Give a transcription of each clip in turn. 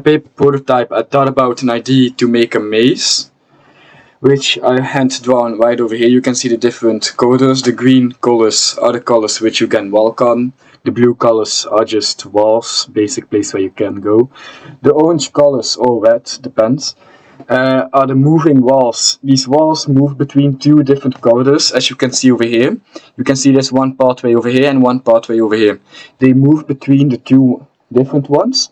paper prototype, I thought about an idea to make a maze, which I hand drawn right over here. You can see the different colors. The green colors are the colors which you can walk on. The blue colors are just walls, basic place where you can go. The orange colors, or red, depends, are the moving walls. These walls move between two different corridors, as you can see over here. You can see there's one pathway over here and one pathway over here. They move between the two different ones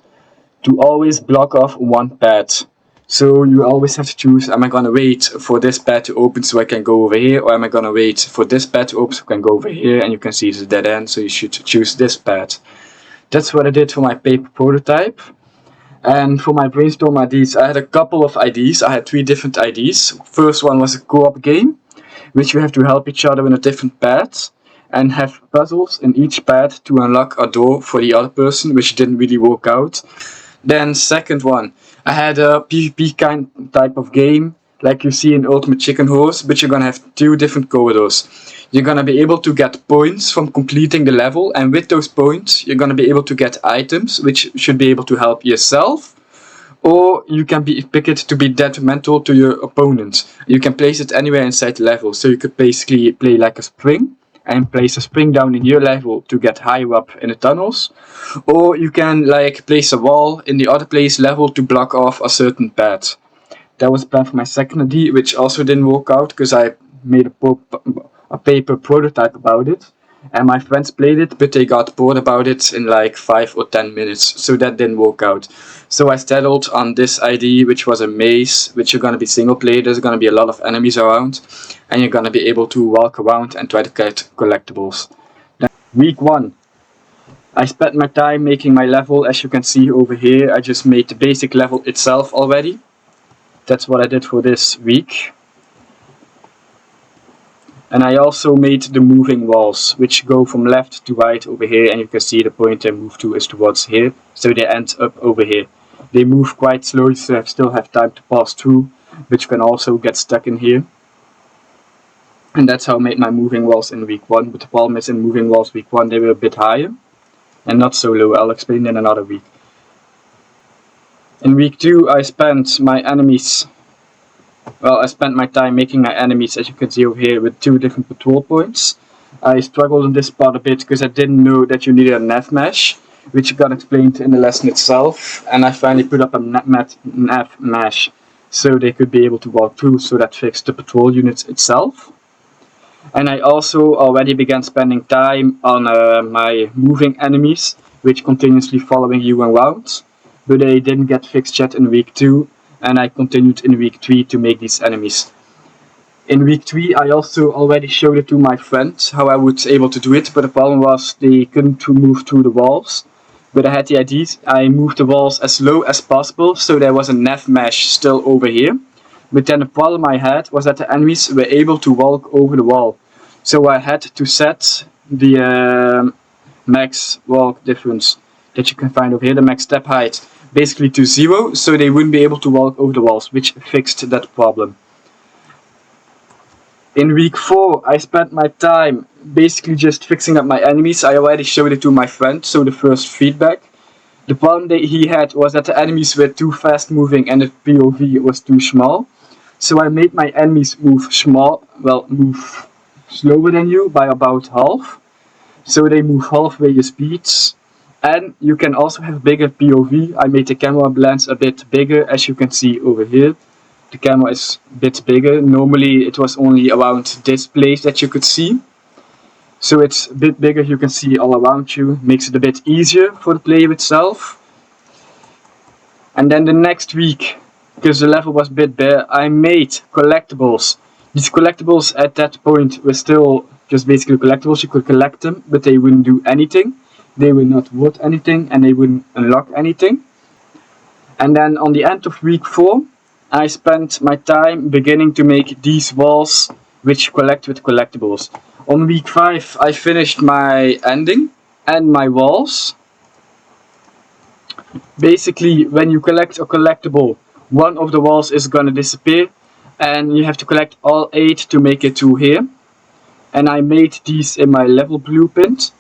to always block off one path. So you always have to choose, am I gonna wait for this path to open so I can go over here, or am I gonna wait for this path to open so I can go over here? And you can see it's a dead end, so you should choose this path. That's what I did for my paper prototype. And for my brainstorm ideas, I had a couple of ideas. I had 3 different ideas. First one was a co-op game, which you have to help each other in a different path and have puzzles in each path to unlock a door for the other person, which didn't really work out. Then second one, I had a PvP kind type of game, like you see in Ultimate Chicken Horse, but you're gonna have 2 different corridors. You're gonna be able to get points from completing the level, and with those points, you're gonna be able to get items, which should be able to help yourself, or you can pick it to be detrimental to your opponent. You can place it anywhere inside the level, so you could basically play like a spring, and place a spring down in your level to get higher up in the tunnels, or you can like place a wall in the other place level to block off a certain path. That was planned for my second idea, which also didn't work out because I made a paper prototype about it, and my friends played it, but they got bored about it in like 5 or 10 minutes, so that didn't work out. So I settled on this idea, which was a maze, which you're gonna be single player. There's gonna be a lot of enemies around, and you're gonna be able to walk around and try to get collectibles. Then, week 1. I spent my time making my level. As you can see over here, I just made the basic level itself already. That's what I did for this week. And I also made the moving walls, which go from left to right over here, and you can see the point they move to is towards here, so they end up over here. They move quite slowly, so I still have time to pass through, but you can also get stuck in here. And that's how I made my moving walls in week 1, but the problem is in moving walls week 1 they were a bit higher, and not so low. I'll explain in another week. In week 2 I spent my time making my enemies, as you can see over here, with 2 different patrol points. I struggled in this part a bit because I didn't know that you needed a nav mesh, which got explained in the lesson itself, and I finally put up a nav mesh so they could be able to walk through, so that fixed the patrol units itself. And I also already began spending time on my moving enemies, which continuously following you around, but they didn't get fixed yet in week 2. And I continued in week 3 to make these enemies. In week 3 I also already showed it to my friends how I was able to do it, but the problem was they couldn't move through the walls. But I had the idea, I moved the walls as low as possible, so there was a nav mesh still over here. But then the problem I had was that the enemies were able to walk over the wall. So I had to set the max walk difference that you can find over here, the max step height, basically to 0, so they wouldn't be able to walk over the walls, which fixed that problem. In week 4 I spent my time basically just fixing up my enemies. I already showed it to my friend, so the first feedback. The problem that he had was that the enemies were too fast moving and the POV was too small. So I made my enemies move slower than you by about half. So they move halfway your speeds. And you can also have bigger POV. I made the camera lens a bit bigger, as you can see over here. The camera is a bit bigger. Normally it was only around this place that you could see. So it's a bit bigger, you can see all around you. Makes it a bit easier for the player itself. And then the next week, because the level was a bit bare, I made collectibles. These collectibles at that point were still just basically collectibles. You could collect them, but they wouldn't do anything. They were not worth anything, and they wouldn't unlock anything. And then on the end of week 4, I spent my time beginning to make these walls, which collect with collectibles. On week 5, I finished my ending and my walls. Basically, when you collect a collectible, one of the walls is gonna disappear, and you have to collect all 8 to make it to here. And I made these in my level blueprint.